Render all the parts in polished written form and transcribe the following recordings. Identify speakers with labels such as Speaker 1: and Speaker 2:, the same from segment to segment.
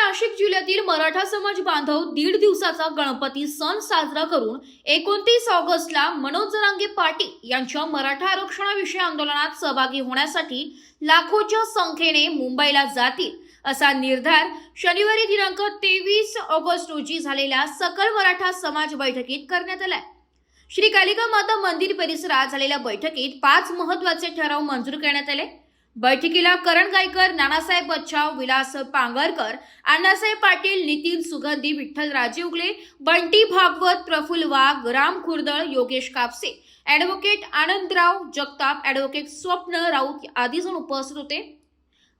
Speaker 1: नाशिक जिल्ह्यातील मराठा समाज बांधव 1.5 दिवसाचा गणपती सण साजरा करून 29 ऑगस्टला मनोज जरांगे पाटील यांच्या मराठा आरक्षणाविषयी आंदोलनात सहभागी होण्यासाठी लाखोच्या संख्येने मुंबईला जातील असा निर्धार शनिवारी दिनांक 23 ऑगस्ट रोजी झालेल्या सकल मराठा समाज बैठकीत करण्यात आलाय। श्री कालिका माता मंदिर परिसरात झालेल्या बैठकीत 5 महत्त्वाचे ठराव मंजूर करण्यात आले। बैठकीला करण गायकर, नानासाहेब बच्छाव, विलास पांगरकर, अण्णासाहेब पाटील, नितीन सुगंधी, विठ्ठलराजे उगले, बंटी भागवत, प्रफुल्ल वाघ, राम खुर्दळ, योगेश कापसे, ॲडव्होकेट आनंदराव जगताप, ॲडव्होकेट स्वप्न राऊत आदी जण उपस्थित होते।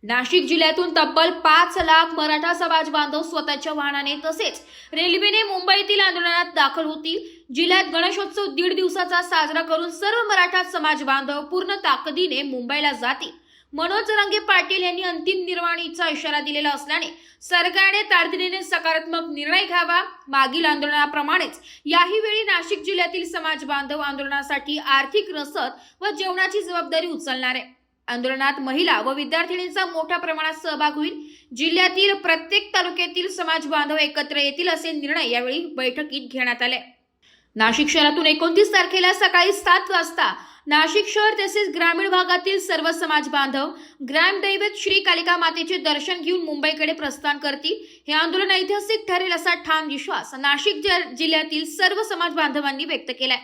Speaker 1: नाशिक जिल्ह्यातून तब्बल 5 लाख मराठा समाज बांधव स्वतःच्या वाहनाने तसेच रेल्वेने मुंबईतील आंदोलनात दाखल होतील। जिल्ह्यात गणेशोत्सव 1.5 दिवसाचा साजरा करून सर्व मराठा समाज बांधव पूर्ण ताकदीने मुंबईला जातील। मनोज जरांगे पाटील यांनी अंतिम निर्वाणीचा इशारा दिलेला असल्याने सरकारने तातडीने सकारात्मक निर्णय घ्यावा। मागील आंदोलनाप्रमाणेच याही वेळी नाशिक जिल्ह्यातील समाज बांधव आंदोलनासाठी आर्थिक रसद व जेवणाची जबाबदारी उचलणार आहे। आंदोलनात महिला व विद्यार्थिनींचा मोठ्या प्रमाणात सहभाग होईल। जिल्ह्यातील प्रत्येक तालुक्यातील समाज बांधव एकत्र येतील असे निर्णय यावेळी बैठकीत घेण्यात आले। नाशिक शहरातून 29 तारखेला सकाळी 7 वाजता नाशिक शहर तसेच ग्रामीण भागातील सर्व समाज बांधव ग्रामदैवत श्री कालिका मातेचे दर्शन घेऊन मुंबईकडे प्रस्थान करतील। हे आंदोलन ऐतिहासिक ठरेल असा ठाम विश्वास नाशिक जिल्ह्यातील सर्व समाज बांधवांनी व्यक्त केलाय।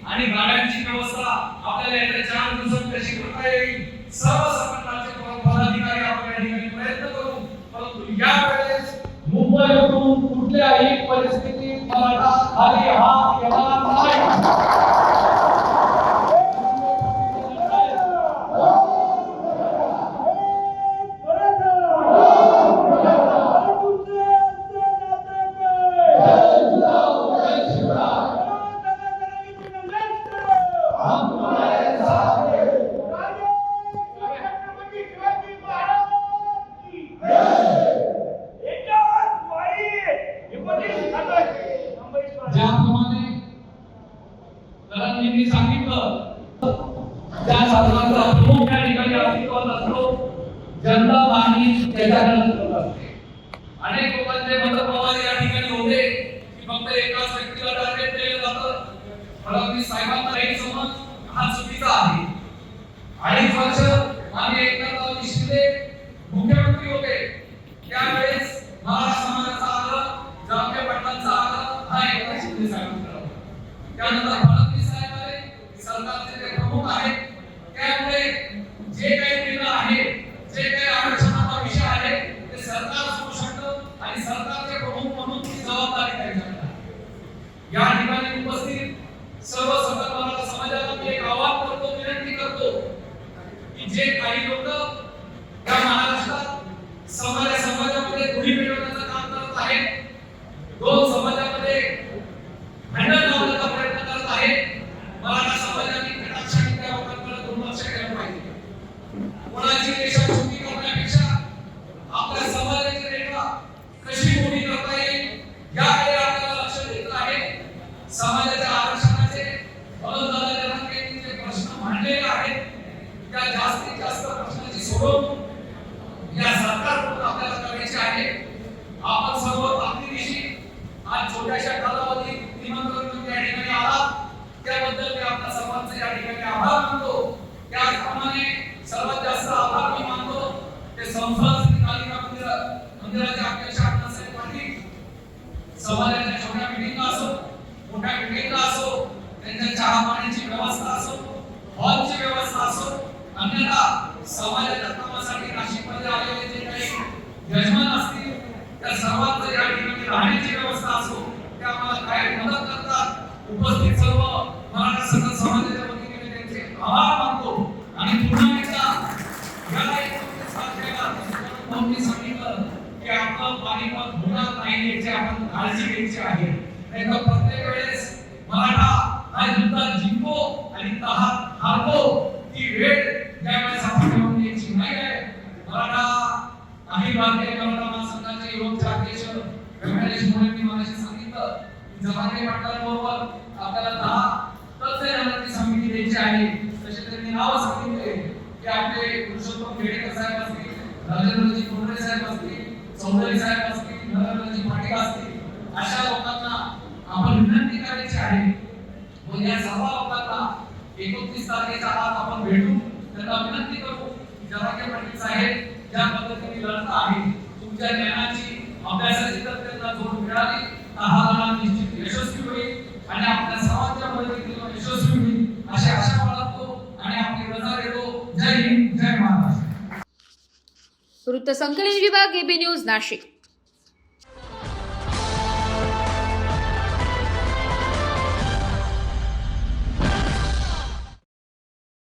Speaker 2: आणि गाड्यांची व्यवस्था आपल्याला येत्या 4 दिवसात कशी करता येईल, सर्व संघटनांचे पदाधिकारी आपण या ठिकाणी प्रयत्न करू। परंतु यावेळेस मुंबईतून कुठल्याही परिस्थितीत मराठा खाली हात येणार नाही। ज्याप्रमाणे जरांगेंनी सांगितलं त्या साधनाचा प्रमुख या ठिकाणी अस्तित्वात असतो, जनता मागणी त्याच्याकडे करत असते। अनेक लोकांचे मतप्रवाह या ठिकाणी होते की फक्त एकाच व्यक्तीला टार्गेट केलं जातं। फडणवीस साहेबांना काही समज हा चुकीचा आहे। 2.5 वर्ष मागे एकनाथ शिंदे मुख्यमंत्री होते, त्यावेळेस मराठा समाजाचा आग्रह, जरांगे पाटलांचा आग्रह हा एकनाथ शिंदे साहेबांकडे होता। त्यानंतर फडणवीस साहेब आले, सरकारचे ते प्रमुख आहेत, त्यामुळे जे काही निर्णय आहे, जे काही आरक्षणाचा विषय आहे ते सरकार करू शकतं आणि सरकारचे प्रमुख म्हणून ती जबाबदारी घ्यायची आहे। या ठिकाणी उपस्थित सर्व सकल मराठा समाजाला मी एक आवाहन करतो, विनंती करतो की जे काही लोक या महाराष्ट्रात समाजामध्ये गुढी पेटवण्याचं काम करत आहेत, 2 समाजामध्ये भांडण लावण्याचा प्रयत्न करत आहेत, मराठा समाजाने कटाक्षाने त्या लोकांकडे दुर्लक्ष केलं पाहिजे। कोणाची देशभक्ती करण्यापेक्षा आपल्या समाजाची रेखा कशी मोठी करता येईल याकडे आपल्याला लक्ष द्यायचं आहे। समाजाच्या आरक्षणाचे मनोज जरांगे जे प्रश्न मांडलेले आहेत त्या जास्तीत जास्त प्रश्नाची सोडवणूक या सरकारकडून आपल्याला करायची आहे। आपण सर्व ताकदीनिशी आज छोट्याशा कालावधीत निमंत्रण या ठिकाणी आलात, त्याबद्दल मी आपल्या सर्वांचे या ठिकाणी आभार मानतो। त्याचप्रमाणे सर्वात जास्त आभार मी मानतो ते संसद श्री कालिका मंदिराचे अध्यक्ष अण्णासाहेब पाटील, समाजाच्या छोट्या मीटिंगला असो, मोठ्या मीटिंगला असो, त्यांच्या चहा पाण्याची व्यवस्था असो, हॉलची व्यवस्था असो, अन्यथा समाजाच्या कामासाठी नाशिकमध्ये आलेले जे काही यजमान असतील त्या सर्वांचं या ठिकाणी राहण्याची व्यवस्था असो, त्या आम्हाला काय मदत करतात। उपस्थित सर्व मराठा समाजाच्या वतीने त्यांचे आभार मानतो आणि पुन्हा एकदा याला 29 तारखेला त्यांनी सांगितलं की आपलं पाणीपत होणार नाही याची आपण काळजी घ्यायची आहे। नाहीतर प्रत्येक वेळेस मराठा हा युद्धात जिंकतो आणि हारतो, ती वेळ त्यावेळेस आपण ठेवून द्यायची नाही आहे। मराठा अखिल भारतीय मराठा महासंघाचे युवक अध्यक्ष व्यंकटेश मोरेंनी माझ्याशी सांगितलं की जरांगे पाटलांबरोबर आपल्याला 10 तत्सम समिती द्यायची आहे। तसे त्यांनी नाव सांगितले की आपले पुरुषोत्तम खेडेकर साहेब असतील, राजेंद्रजी कोंडे साहेब असतील, चौधरी साहेब असतील, नरेंद्रजी पाटील असतील, अशा लोकांना आपण विनंती करायची आहे. व या सर्व लोकांना 29 तारखेच्या आत आपण भेटू, त्यांना विनंती करू की जरांगे पाटील साहेब ज्या पद्धतीने लढत आहे, तुमच्या ज्ञानाची अभ्यासाची जर त्यांना जोड मिळाली तर हा लढा निश्चित यशस्वी होईल आणि आपल्या सर्वांच्या मदतीने यशस्वी होईल अशी आशा बाळगतो आणि आपली रजा देतो. जय हिंद, जय महाराष्ट्र.
Speaker 1: वृत्तसंकलन विभाग, AB न्यूज, नाशिक.